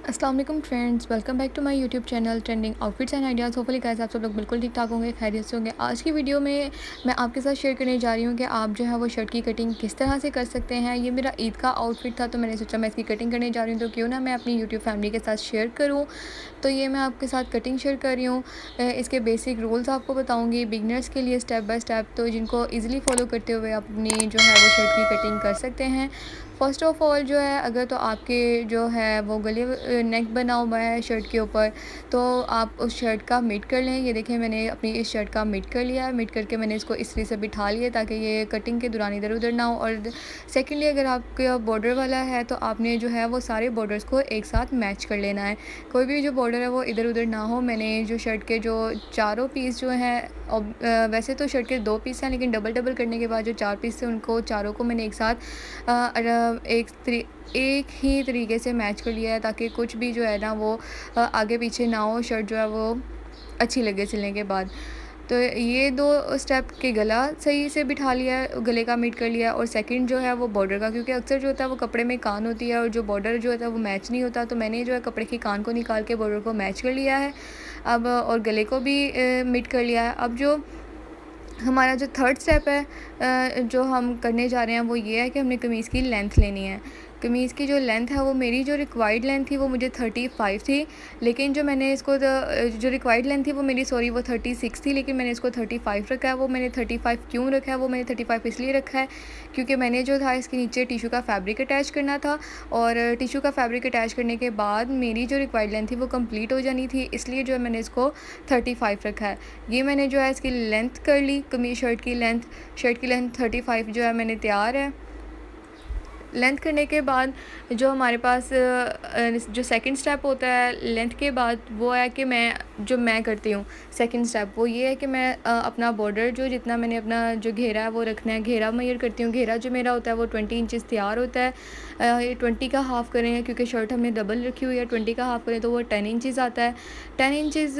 अस्सलाम वालेकुम friends, welcome back to my YouTube channel trending outfits and ideas. Hopefully guys आप सब लोग बिल्कुल ठीक ठाक होंगे, खैरियत से होंगे। आज की वीडियो में मैं आपके साथ शेयर करने जा रही हूँ कि आप जो है वो शर्ट की कटिंग किस तरह से कर सकते हैं। ये मेरा ईद का आउटफिट था, तो मैंने सोचा मैं इसकी कटिंग करने जा रही हूँ, तो क्यों ना मैं अपनी यूट्यूब फैमिली के साथ शेयर करूँ। तो ये मैं आपके साथ कटिंग शेयर कर रही हूँ। इसके बेसिक रूल्स आपको बताऊँगी बिगनर्स के लिए स्टेप बाय स्टेप, तो जिनको ईज़िली फॉलो करते हुए आप अपनी जो है वो शर्ट की कटिंग कर सकते हैं। फ़र्स्ट ऑफ़ ऑल जो है, अगर तो आपके जो है वो गले नेक बना हुआ है शर्ट के ऊपर, तो आप उस शर्ट का मिड कर लें। ये देखें, मैंने अपनी इस शर्ट का मिड कर लिया है। मिड करके मैंने इसको इस तरह से बिठा लिया ताकि ये कटिंग के दौरान इधर उधर ना हो। और सेकेंडली, अगर आपका बॉर्डर वाला है तो आपने जो है वो सारे बॉर्डर्स को एक साथ मैच कर लेना है। कोई भी जो बॉर्डर है वो इधर उधर ना हो। मैंने जो शर्ट के जो चारों पीस जो हैं, वैसे तो शर्ट के 2 पीस हैं, लेकिन डबल डबल करने के बाद जो 4 पीस थे उनको चारों को मैंने एक साथ एक ही तरीके से मैच कर लिया है, ताकि कुछ भी जो है ना वो आगे पीछे ना हो, शर्ट जो है वो अच्छी लगे सिलने के बाद। तो ये 2 स्टेप के गला सही से बिठा लिया है, गले का मीट कर लिया है। और सेकंड जो है वो बॉर्डर का, क्योंकि अक्सर जो होता है वो कपड़े में कान होती है और जो बॉर्डर जो होता है वो मैच नहीं होता, तो मैंने जो है कपड़े की कान को निकाल के बॉर्डर को मैच कर लिया है अब, और गले को भी मीट कर लिया है। अब जो हमारा जो थर्ड स्टेप है जो हम करने जा रहे हैं वो ये है कि हमने कमीज़ की लेंथ लेनी है। कमीज़ की जो लेंथ है वो मेरी जो रिक्वायर्ड लेंथ थी वो मुझे 35 थी, लेकिन जो मैंने इसको जो रिक्वायर्ड लेंथ थी वो मेरी वो 36 थी, लेकिन मैंने इसको 35 रखा है। वो मैंने 35 क्यों रखा है, वो मैंने 35 इसलिए रखा है क्योंकि मैंने जो था इसके नीचे टिशू का फैब्रिक अटैच करना था, और टिशू का फैब्रिक अटैच करने के बाद मेरी जो रिक्वायर्ड लेंथ थी वो कंप्लीट हो जानी थी, इसलिए जो है मैंने इसको 35 रखा है। ये मैंने जो है इसकी लेंथ कर ली, कमीज़ शर्ट की लेंथ 35 जो है मैंने तैयार है। लेंथ करने के बाद जो हमारे पास जो सेकंड स्टेप होता है लेंथ के बाद, वो है कि मैं करती हूँ सेकंड स्टेप, वो ये है कि मैं अपना बॉर्डर जो जितना मैंने अपना जो घेरा है वो रखना है, घेरा मेजर करती हूँ। घेरा जो मेरा होता है वो 20 इंचज़ तैयार होता है। ये 20 का हाफ़ करें, क्योंकि शर्ट हमने डबल रखी हुई है। 20 का हाफ़ करें तो वो 10 इंचज़ आता है। 10 इंचज़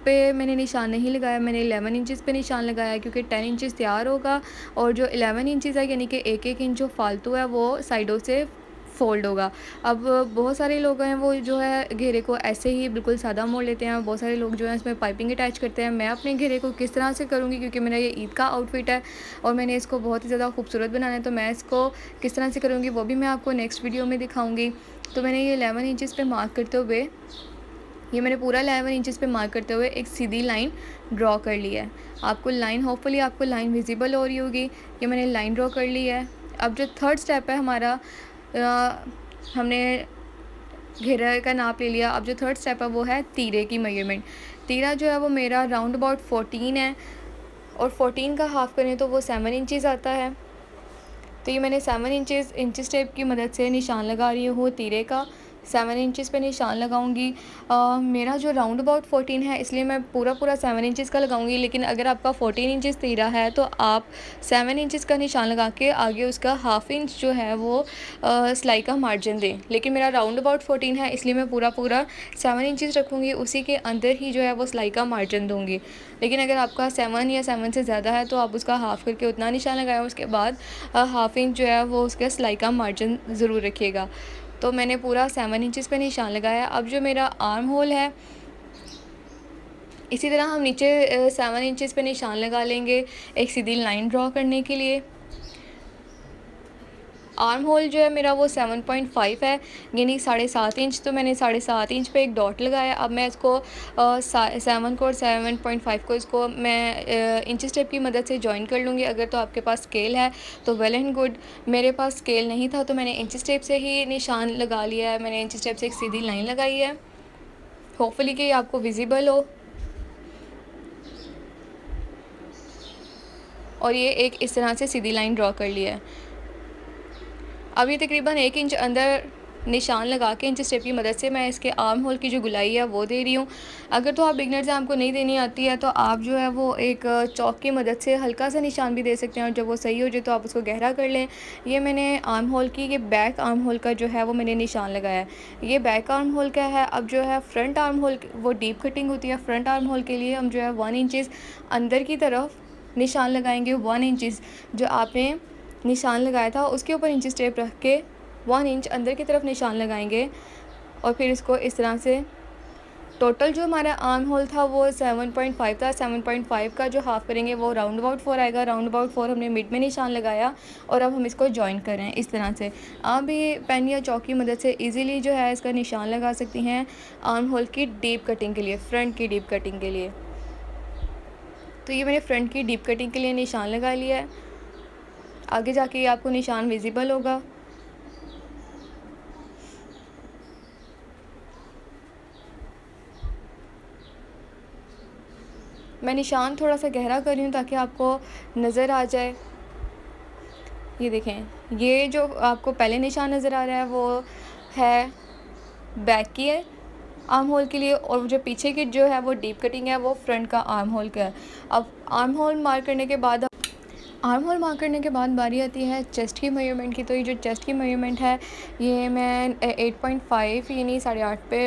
पे मैंने निशान नहीं लगाया, मैंने 11 इंचज़ पे निशान लगाया है, क्योंकि 10 इंचज़ तैयार होगा और जो 11 इंचज़ है, यानी कि एक इंच जो फालतू है वो साइडों से फ़ोल्ड होगा। अब बहुत सारे लोग हैं वो जो है घेरे को ऐसे ही बिल्कुल सादा मोड़ लेते हैं, बहुत सारे लोग जो हैं इसमें पाइपिंग अटैच करते हैं। मैं अपने घेरे को किस तरह से करूँगी, क्योंकि मेरा ये ईद का आउटफिट है और मैंने इसको बहुत ही ज़्यादा खूबसूरत बनाना है, तो मैं इसको किस तरह से करूँगी वो भी मैं आपको नेक्स्ट वीडियो में दिखाऊँगी। तो मैंने ये 11 इंचज़ पे मार्क करते हुए, ये मैंने पूरा 11 इंचज़ पे मार्क करते हुए एक सीधी लाइन ड्रॉ कर ली है। आपको लाइन, होपफुली आपको लाइन विजिबल हो रही होगी। ये मैंने लाइन ड्रॉ कर ली है। अब जो थर्ड स्टेप है हमारा, हमने घेरा का नाप ले लिया। अब जो थर्ड स्टेप है वो है तीरे की मेजरमेंट। तीरा जो है वो मेरा राउंड अबाउट 14 है, और 14 का हाफ़ करें तो वो 7 इंचज़ आता है। तो ये मैंने 7 इंचज़ टेप की मदद से निशान लगा रही हूँ तीरे का। 7 इंचज़ पे निशान लगाऊंगी। मेरा जो राउंड अबाउट 14 है, इसलिए मैं पूरा 7 इंचज़ का लगाऊंगी, लेकिन अगर आपका 14 इंचज़ तीरा है तो आप 7 इंचज़ का निशान लगा के आगे उसका हाफ़ इंच जो है वो सिलाई का मार्जिन दें। लेकिन मेरा राउंड अबाउट 14 है, इसलिए मैं पूरा 7 इंचज़ रखूँगी, उसी के अंदर ही जो है वो सिलाई का मार्जिन दूँगी। लेकिन अगर आपका 7 या 7 से ज़्यादा है तो आप उसका हाफ़ करके उतना निशान लगाएं, उसके बाद हाफ़ इंच जो है वो उसका सिलाई का मार्जिन ज़रूर रखिएगा। तो मैंने पूरा 7 इंचज़ पे निशान लगाया। अब जो मेरा आर्म होल है, इसी तरह हम नीचे 7 इंचज़ पे निशान लगा लेंगे एक सीधी लाइन ड्रॉ करने के लिए। आर्म होल जो है मेरा वो 7.5 है, यानी 7.5 इंच, तो मैंने 7.5 इंच पे एक डॉट लगाया। अब मैं इसको 7 को और 7.5 को इसको मैं इंच टेप की मदद से जॉइन कर लूँगी। अगर तो आपके पास स्केल है तो वेल एंड गुड, मेरे पास स्केल नहीं था तो मैंने इंच टेप से ही निशान लगा लिया है। मैंने इंच टेप से एक सीधी लाइन लगाई है, होपफुली कि आपको विजिबल हो। और ये एक इस तरह से सीधी लाइन ड्रॉ कर लिया है। अब ये तकरीबन 1 इंच अंदर निशान लगा के इंच टेप की मदद से मैं इसके आर्म होल की जो गुलाई है वो दे रही हूँ। अगर तो आप बिगनर्स हैं, आपको नहीं देनी आती है, तो आप जो है वो एक चॉक की मदद से हल्का सा निशान भी दे सकते हैं, और जब वो सही हो जाए तो आप उसको गहरा कर लें। ये मैंने आर्म होल की, ये बैक आर्म होल का जो है वो मैंने निशान लगाया है। ये बैक आर्म होल का है। अब जो है फ्रंट आर्म होल, वो डीप कटिंग होती है। फ्रंट आर्म होल के लिए हम जो है 1 इंचज़ अंदर की तरफ निशान लगाएंगे। 1 इंचज़ जो आपने निशान लगाया था उसके ऊपर इंच टेप रख के 1 इंच अंदर की तरफ निशान लगाएंगे, और फिर इसको इस तरह से टोटल जो हमारा आर्म होल था वो 7.5 था। 7.5 का जो हाफ़ करेंगे वो राउंड अबाउट 4 आएगा। राउंड अबाउट 4 हमने मिड में निशान लगाया और अब हम इसको जॉइन कर रहे हैं इस तरह से। आप भी पेन या चॉक की मदद से इजीली जो है इसका निशान लगा सकती हैं आर्म होल की डीप कटिंग के लिए, फ्रंट की डीप कटिंग के लिए। तो ये मैंने फ्रंट की डीप कटिंग के लिए निशान लगा लिया है। आगे जाके ये आपको निशान विजिबल होगा। मैं निशान थोड़ा सा गहरा कर रही हूँ ताकि आपको नज़र आ जाए। ये देखें, ये जो आपको पहले निशान नज़र आ रहा है वो है बैक की है आर्म होल के लिए, और जो पीछे की जो है वो डीप कटिंग है वो फ्रंट का आर्म होल का है। अब आर्म होल मार्क करने के बाद बारी आती है चेस्ट की मेजरमेंट की। तो ये जो चेस्ट की मेजरमेंट है ये मैं 8.5 यानी 8.5 पे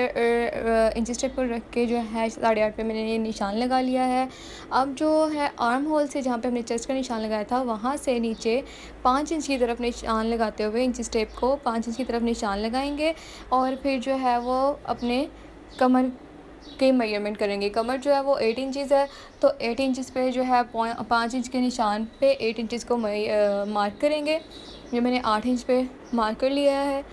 इंच टेप पर रख के जो है 8.5 पे मैंने ये निशान लगा लिया है। अब जो है आर्म होल से जहाँ पे हमने चेस्ट का निशान लगाया था वहाँ से नीचे 5 इंच की तरफ निशान लगाते हुए इंच टेप को 5 इंच की तरफ निशान लगाएंगे और फिर जो है वो अपने कमर की मेजरमेंट करेंगे। कमर जो है वो 8 इंचज़ है, तो 8 इंचज़ पे जो है 5 इंच के निशान पे 8 इंचज़ को मार्क करेंगे। ये मैंने 8 इंच पे मार्क कर लिया है।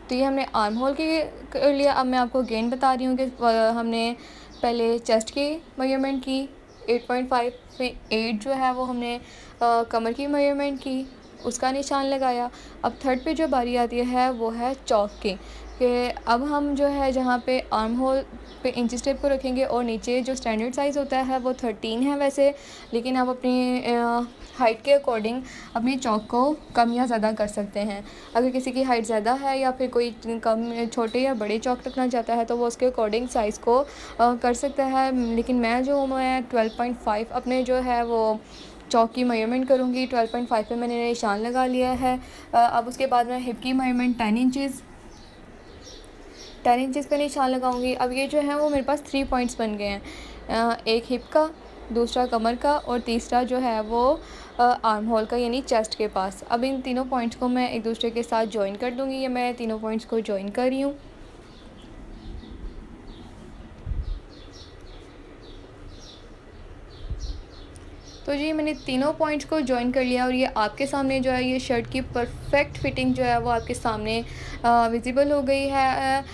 तो ये हमने आर्म होल की कर लिया। अब मैं आपको अगेन बता रही हूँ कि हमने पहले चेस्ट की मेजरमेंट की 8.5 पे 8 जो है वो हमने कमर की मेजरमेंट की, उसका निशान लगाया। अब थर्ड पे जो बारी आती है वो है चौक की, कि अब हम जो है जहाँ पे आर्म होल पे इंच टेप को रखेंगे और नीचे जो स्टैंडर्ड साइज़ होता है वो 13 है वैसे, लेकिन आप अपनी हाइट के अकॉर्डिंग अपनी चौक को कम या ज़्यादा कर सकते हैं। अगर किसी की हाइट ज़्यादा है या फिर कोई कम छोटे या बड़े चौक रखना चाहता है तो वो उसके अकॉर्डिंग साइज़ को कर सकता है। लेकिन मैं 12.5 अपने जो है वो चौक की मेजरमेंट करूँगी। 12.5 पे मैंने निशान लगा लिया है। अब उसके बाद मैं हिप की मेजरमेंट 10 इंचज़ पे निशान लगाऊंगी। अब ये जो है वो मेरे पास 3 पॉइंट्स बन गए हैं, एक हिप का, दूसरा कमर का और तीसरा जो है वो आर्म होल का यानी चेस्ट के पास। अब इन तीनों पॉइंट्स को मैं एक दूसरे के साथ जॉइन कर दूँगी। ये मैं तीनों पॉइंट्स को जॉइन कर रही हूँ। तो जी मैंने तीनों पॉइंट्स को जॉइन कर लिया और ये आपके सामने जो है ये शर्ट की परफेक्ट फिटिंग जो है वो आपके सामने विजिबल हो गई है।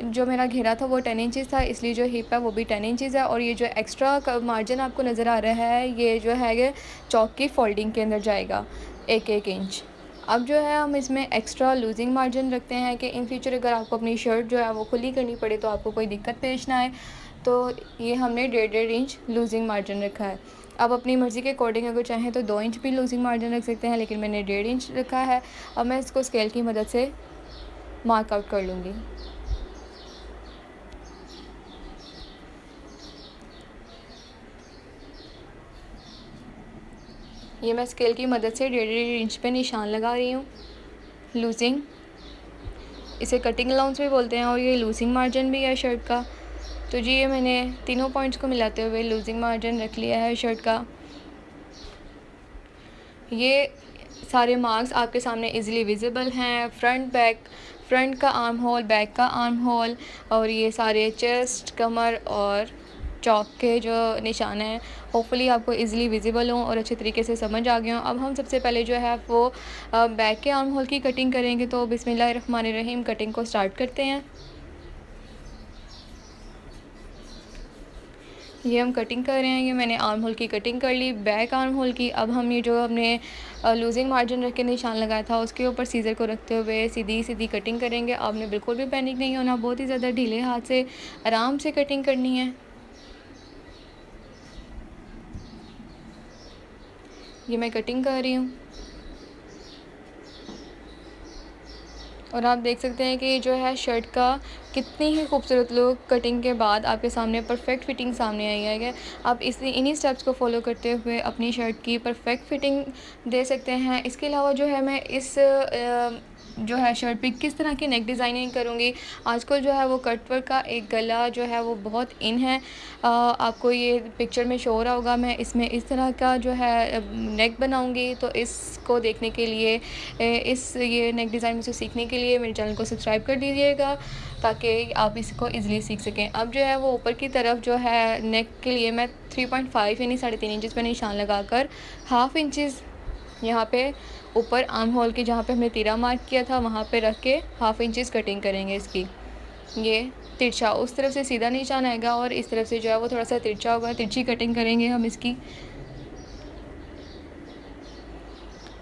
जो मेरा घेरा था वो 10 इंचज़ था, इसलिए जो हिप है वो भी 10 इंचज़ है और ये जो एक्स्ट्रा मार्जिन आपको नज़र आ रहा है ये जो है ये चौक की फोल्डिंग के अंदर जाएगा 1-1 इंच। अब जो है हम इसमें एक्स्ट्रा लूजिंग मार्जिन रखते हैं कि इन फ्यूचर अगर आपको अपनी शर्ट जो है वो खुली करनी पड़े तो आपको कोई दिक्कत पेश ना आए। तो ये हमने 1.5 इंच लूजिंग मार्जिन रखा है। आप अपनी मर्ज़ी के अकॉर्डिंग अगर चाहें तो 2 इंच भी लूजिंग मार्जिन रख सकते हैं, लेकिन मैंने 1.5 इंच रखा है। अब मैं इसको स्केल की मदद से मार्क आउट कर लूँगी। ये मैं स्केल की मदद से 1.5 इंच पे निशान लगा रही हूँ। लूजिंग, इसे कटिंग अलाउंस भी बोलते हैं और ये लूजिंग मार्जिन भी है शर्ट का। तो जी ये मैंने तीनों पॉइंट्स को मिलाते हुए लूजिंग मार्जिन रख लिया है शर्ट का। ये सारे मार्क्स आपके सामने इजीली विजिबल हैं। फ्रंट का आर्म होल, बैक का आर्म होल और ये सारे चेस्ट, कमर और चौक के जो निशान हैं होपफुली आपको इजीली विजिबल हों और अच्छे तरीके से समझ आ गए हों। अब हम सबसे पहले जो है वो बैक के आर्म होल की कटिंग करेंगे। तो बिस्मिल्लाहिर्रहमानिर्रहीम कटिंग को स्टार्ट करते हैं। ये हम कटिंग कर रहे हैं। ये मैंने आर्म होल की कटिंग कर ली, बैक आर्म होल की। अब हम ये जो हमने लूजिंग मार्जिन रख के निशान लगाया था उसके ऊपर सीज़र को रखते हुए सीधी सीधी कटिंग करेंगे। आपने बिल्कुल भी पैनिक नहीं होना, बहुत ही ज़्यादा ढीले हाथ से आराम से कटिंग करनी है। ये मैं कटिंग कर रही हूँ। और आप देख सकते हैं कि जो है शर्ट का कितनी ही खूबसूरत लुक कटिंग के बाद आपके सामने परफेक्ट फिटिंग सामने आई है। आप इन्हीं स्टेप्स को फॉलो करते हुए अपनी शर्ट की परफेक्ट फिटिंग दे सकते हैं। इसके अलावा जो है मैं इस जो है शर्ट पे किस तरह की नेक डिज़ाइनिंग करूँगी, आजकल जो है वो कट वर्क का एक गला जो है वो बहुत इन है। आपको ये पिक्चर में शो हो रहा होगा, मैं इसमें इस तरह का जो है नेक बनाऊँगी। तो इसको देखने के लिए ये नेक डिज़ाइन मुझसे सीखने के लिए मेरे चैनल को सब्सक्राइब कर दीजिएगा, ताकि आप इसको ईज़िली सीख सकें। अब जो है वो ऊपर की तरफ जो है नेक के लिए मैं 3.5 यानी 3.5 इंचज़ पे निशान लगाकर हाफ़ इंचज़ यहाँ पे ऊपर आर्म होल के जहाँ पे हमने तीरा मार्क किया था वहाँ पे रख के हाफ़ इंचज़ कटिंग करेंगे इसकी। ये तिरछा उस तरफ से सीधा निशान आएगा और इस तरफ से जो है वो थोड़ा-सा तिरछा होगा, तिरछी कटिंग करेंगे हम इसकी।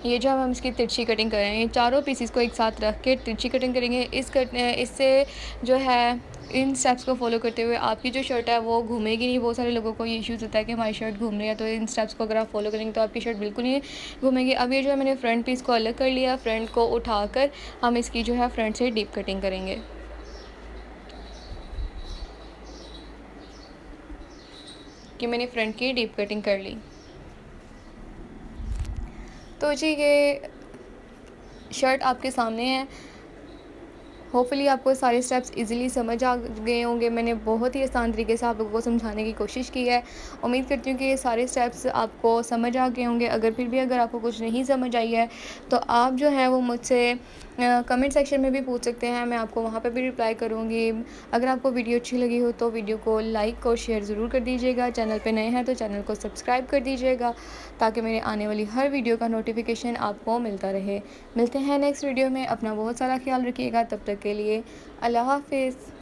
ये जो हम इसकी तिरछी कटिंग कर रहे हैं, चारों पीसेस को एक साथ रख के तिरछी कटिंग करेंगे। इससे जो है इन स्टेप्स को फॉलो करते हुए आपकी जो शर्ट है वो घूमेगी नहीं। बहुत सारे लोगों को ये इश्यूज़ होता है कि हमारी शर्ट घूम रही है, तो इन स्टेप्स को अगर आप फॉलो करेंगे तो आपकी शर्ट बिल्कुल नहीं घूमेगी। अब ये जो है मैंने फ्रंट पीस को अलग कर लिया, फ्रंट को उठाकर हम इसकी जो है फ्रंट से डीप कटिंग करेंगे। कि मैंने फ्रंट की डीप कटिंग कर ली। तो जी ये शर्ट आपके सामने है। होपफुली आपको सारे स्टेप्स इजीली समझ आ गए होंगे। मैंने बहुत ही आसान तरीके से आप लोगों को समझाने की कोशिश की है। उम्मीद करती हूँ कि ये सारे स्टेप्स आपको समझ आ गए होंगे। अगर आपको कुछ नहीं समझ आई है तो आप जो है वो मुझसे कमेंट सेक्शन में भी पूछ सकते हैं, मैं आपको वहाँ पे भी रिप्लाई करूँगी। अगर आपको वीडियो अच्छी लगी हो तो वीडियो को लाइक और शेयर ज़रूर कर दीजिएगा। चैनल पे नए हैं तो चैनल को सब्सक्राइब कर दीजिएगा, ताकि मेरे आने वाली हर वीडियो का नोटिफिकेशन आपको मिलता रहे। मिलते हैं नेक्स्ट वीडियो में। अपना बहुत सारा ख्याल रखिएगा। तब तक के लिए अल्लाह हाफ़िज़।